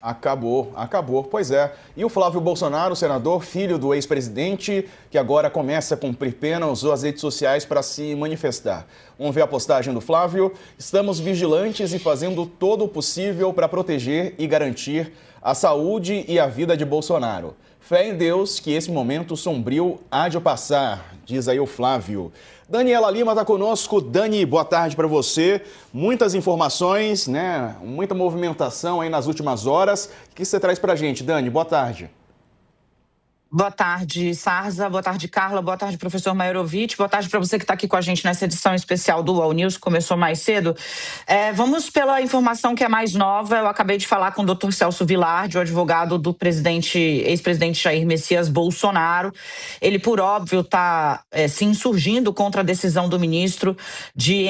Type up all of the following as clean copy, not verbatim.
Acabou, acabou. Pois é. E o Flávio Bolsonaro, senador, filho do ex-presidente, que agora começa a cumprir pena, usou as redes sociais para se manifestar. Vamos ver a postagem do Flávio. Estamos vigilantes e fazendo todo o possível para proteger e garantir a saúde e a vida de Bolsonaro. Fé em Deus que esse momento sombrio há de passar, diz aí o Flávio. Daniela Lima está conosco. Dani, boa tarde para você. Muitas informações, né? Muita movimentação aí nas últimas horas. O que você traz para a gente, Dani? Boa tarde. Boa tarde, Sarza. Boa tarde, Carla. Boa tarde, professor Mairovitch. Boa tarde para você que está aqui com a gente nessa edição especial do UOL News, que começou mais cedo. Vamos pela informação que é mais nova. Eu acabei de falar com o Dr. Celso Vilardi, o advogado do ex-presidente Jair Messias Bolsonaro. Ele, por óbvio, está se insurgindo contra a decisão do ministro de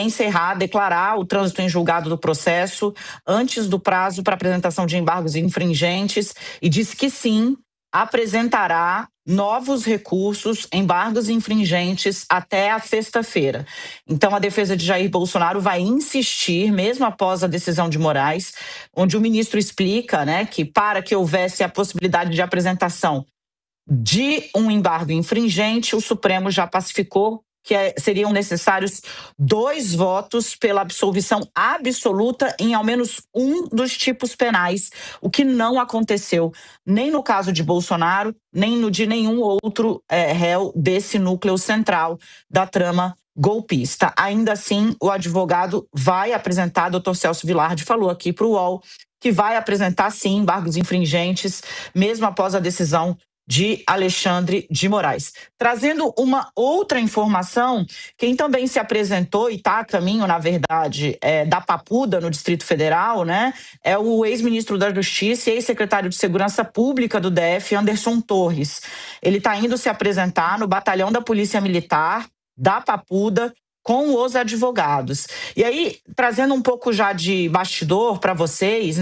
declarar o trânsito em julgado do processo antes do prazo para apresentação de embargos infringentes, e disse que sim, apresentará novos recursos, embargos infringentes até a sexta-feira. Então, a defesa de Jair Bolsonaro vai insistir, mesmo após a decisão de Moraes, onde o ministro explica, que para que houvesse a possibilidade de apresentação de um embargo infringente, o Supremo já pacificou que seriam necessários 2 votos pela absolvição absoluta em ao menos um dos tipos penais, o que não aconteceu nem no caso de Bolsonaro, nem no de nenhum outro réu desse núcleo central da trama golpista. Ainda assim, o advogado vai apresentar, Dr. Celso Vilardi falou aqui para o UOL, que vai apresentar sim embargos infringentes, mesmo após a decisão de Alexandre de Moraes. Trazendo uma outra informação, quem também se apresentou e está a caminho, na verdade, da Papuda, no Distrito Federal, é o ex-ministro da Justiça e ex-secretário de Segurança Pública do DF, Anderson Torres. Ele está indo se apresentar no batalhão da Polícia Militar da Papuda, com os advogados. E aí, trazendo um pouco já de bastidor para vocês,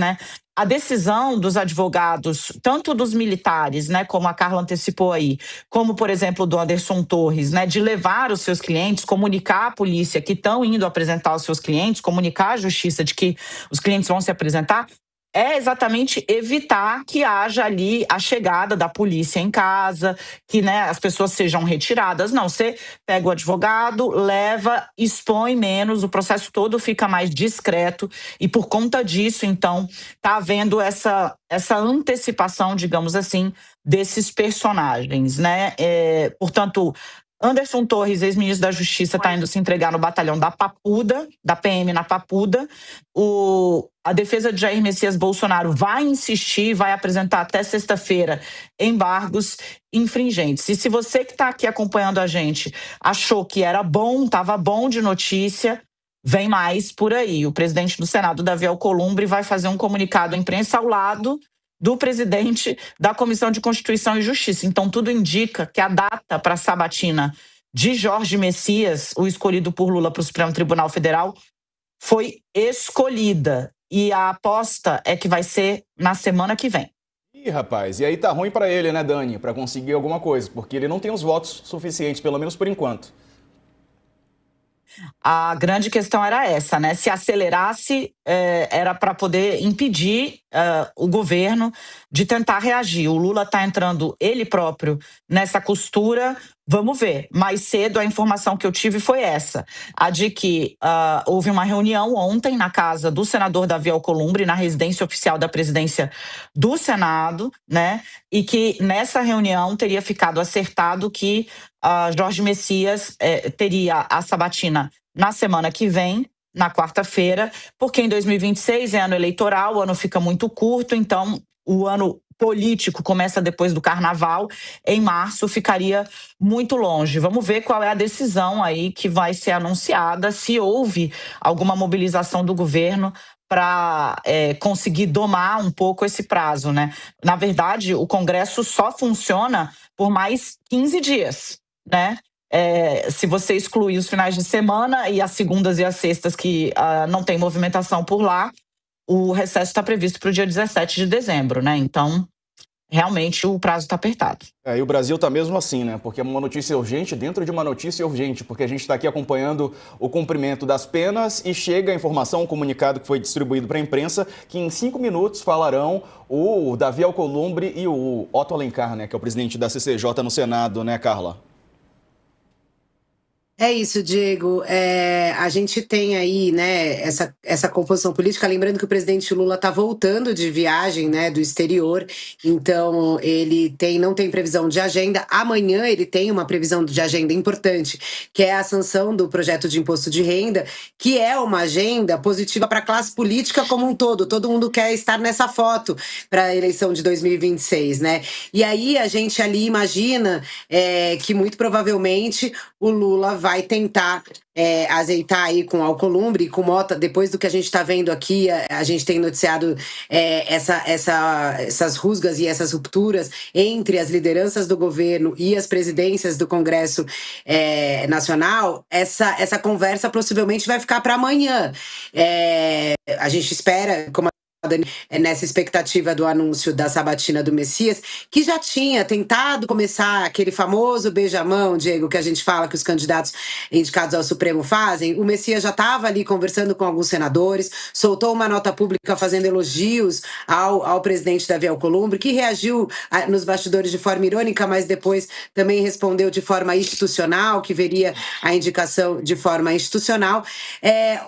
a decisão dos advogados, tanto dos militares, como a Carla antecipou aí, como, por exemplo, do Anderson Torres, de levar os seus clientes, comunicar à polícia que estão indo apresentar os seus clientes, comunicar à justiça de que os clientes vão se apresentar, é exatamente evitar que haja ali a chegada da polícia em casa, que as pessoas sejam retiradas. Não, você pega o advogado, leva, expõe menos, o processo todo fica mais discreto e por conta disso, então, está havendo essa antecipação, digamos assim, desses personagens, Portanto, Anderson Torres, ex-ministro da Justiça, está indo se entregar no batalhão da Papuda, da PM na Papuda. A defesa de Jair Messias Bolsonaro vai insistir, vai apresentar até sexta-feira embargos infringentes. E se você que está aqui acompanhando a gente achou que era bom, estava bom de notícia, vem mais por aí. O presidente do Senado, Davi Alcolumbre, vai fazer um comunicado à imprensa ao lado do presidente da Comissão de Constituição e Justiça. Então, tudo indica que a data para a sabatina de Jorge Messias, o escolhido por Lula para o Supremo Tribunal Federal, foi escolhida. E a aposta é que vai ser na semana que vem. Ih, rapaz, e aí tá ruim para ele, né, Dani? Para conseguir alguma coisa, porque ele não tem os votos suficientes, pelo menos por enquanto. A grande questão era essa, Se acelerasse, era para poder impedir o governo de tentar reagir. O Lula está entrando ele próprio nessa costura. Vamos ver. Mais cedo, a informação que eu tive foi essa: a de que houve uma reunião ontem na casa do senador Davi Alcolumbre, na residência oficial da presidência do Senado, e que nessa reunião teria ficado acertado que Jorge Messias teria a sabatina na semana que vem, na quarta-feira, porque em 2026 é ano eleitoral, o ano fica muito curto, então o ano político começa depois do carnaval, em março ficaria muito longe. Vamos ver qual é a decisão aí que vai ser anunciada, se houve alguma mobilização do governo para conseguir domar um pouco esse prazo, Na verdade, o Congresso só funciona por mais 15 dias, se você excluir os finais de semana e as segundas e as sextas que não tem movimentação por lá, o recesso está previsto para o dia 17 de dezembro, Então, realmente o prazo está apertado. E o Brasil está mesmo assim, né? Porque é uma notícia urgente dentro de uma notícia urgente, porque a gente está aqui acompanhando o cumprimento das penas e chega a informação, um comunicado que foi distribuído para a imprensa, que em 5 minutos falarão o Davi Alcolumbre e o Otto Alencar, né? Que é o presidente da CCJ no Senado, né, Carla? É isso, Diego. A gente tem aí, né, essa composição política. Lembrando que o presidente Lula está voltando de viagem, né, do exterior, então ele não tem previsão de agenda. Amanhã ele tem uma previsão de agenda importante, que é a sanção do projeto de imposto de renda, que é uma agenda positiva para a classe política como um todo. Todo mundo quer estar nessa foto para a eleição de 2026, né? E aí a gente ali imagina que muito provavelmente o Lula vai tentar azeitar aí com Alcolumbre e com Mota. Depois do que a gente está vendo aqui, a gente tem noticiado essas rusgas e essas rupturas entre as lideranças do governo e as presidências do Congresso Nacional. Essa conversa possivelmente vai ficar para amanhã. A gente espera, como nessa expectativa do anúncio da sabatina do Messias, que já tinha tentado começar aquele famoso beijamão, Diego, que a gente fala que os candidatos indicados ao Supremo fazem. O Messias já estava ali conversando com alguns senadores, soltou uma nota pública fazendo elogios ao presidente Davi Alcolumbre, que reagiu nos bastidores de forma irônica, mas depois também respondeu de forma institucional, que veria a indicação de forma institucional.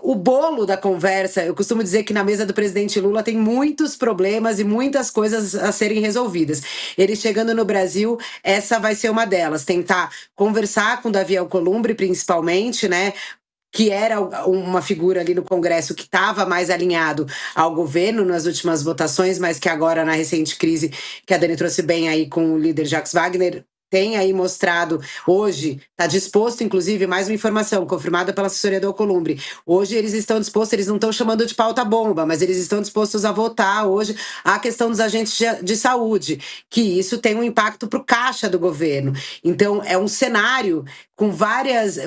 O bolo da conversa, eu costumo dizer que na mesa do presidente Lula tem muitos problemas e muitas coisas a serem resolvidas. Ele chegando no Brasil, essa vai ser uma delas. Tentar conversar com Davi Alcolumbre, principalmente, né? Que era uma figura ali no Congresso que estava mais alinhado ao governo nas últimas votações, mas que agora, na recente crise, que a Dani trouxe bem aí com o líder Jacques Wagner, tem aí mostrado, hoje, está disposto, inclusive, mais uma informação confirmada pela assessoria do Alcolumbre. Hoje eles estão dispostos, eles não estão chamando de pauta-bomba, mas eles estão dispostos a votar hoje a questão dos agentes de saúde, que isso tem um impacto para o caixa do governo. Então, é um cenário com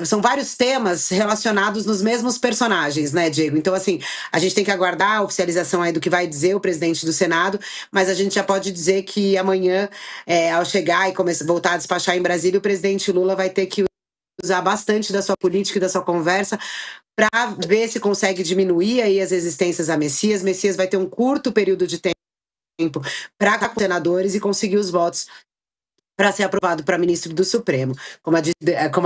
são vários temas relacionados nos mesmos personagens, né, Diego? Então, assim, a gente tem que aguardar a oficialização aí do que vai dizer o presidente do Senado, mas a gente já pode dizer que amanhã, ao chegar e voltar a despachar em Brasília, o presidente Lula vai ter que usar bastante da sua política e da sua conversa para ver se consegue diminuir aí as resistências a Messias. Messias vai ter um curto período de tempo para senadores e conseguir os votos para ser aprovado para ministro do Supremo. Como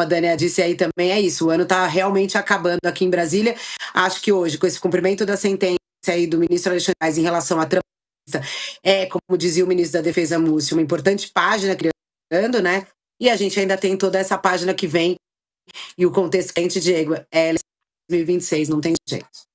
a Dani disse aí também, é isso. O ano está realmente acabando aqui em Brasília. Acho que hoje, com esse cumprimento da sentença aí do ministro Alexandre de Moraes em relação à como dizia o ministro da Defesa Múcio, uma importante página criando, né? E a gente ainda tem toda essa página que vem e o contexto quente, Diego, 2026, não tem jeito.